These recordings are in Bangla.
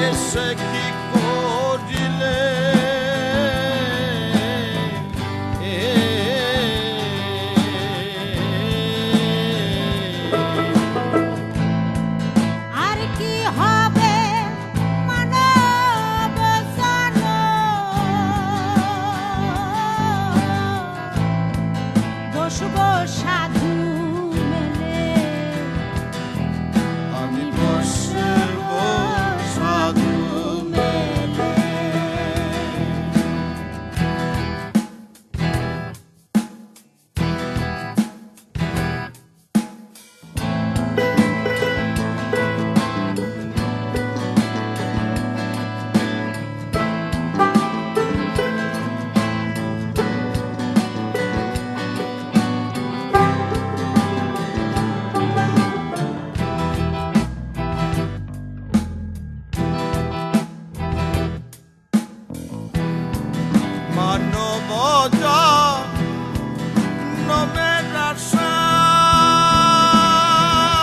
এসে কি করিলে আর কি হবে মানব জানো বসব সাধু মেলে আমি বসব সাধু মেলে মানবতা নমের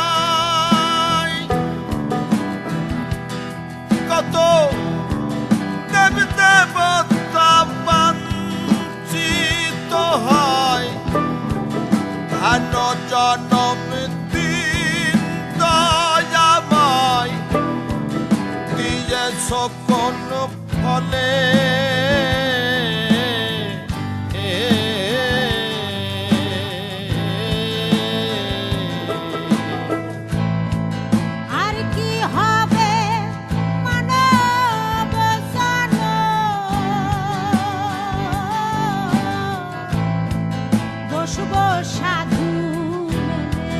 আশায় কত দেব দেবতা বঞ্চিত হয় ধ্যান জনম দিন দয়াময় দিয়েছ কোন ফলে আর কি হবে মানব জানো বসব সাধু মেলে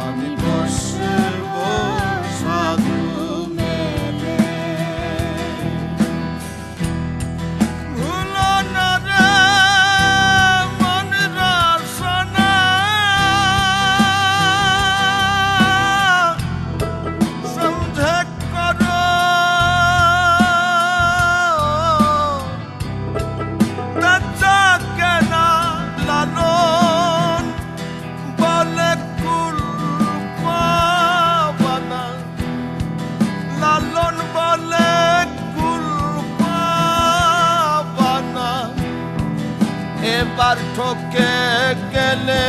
আমি বসব সাধু মেলে ভুলো না রে মন রসনা সন্ধে করো কাঁচা কেনা লালন বলে কুল পাবানা লালন বলে কুল পাবানা এবার ঠকে গেলে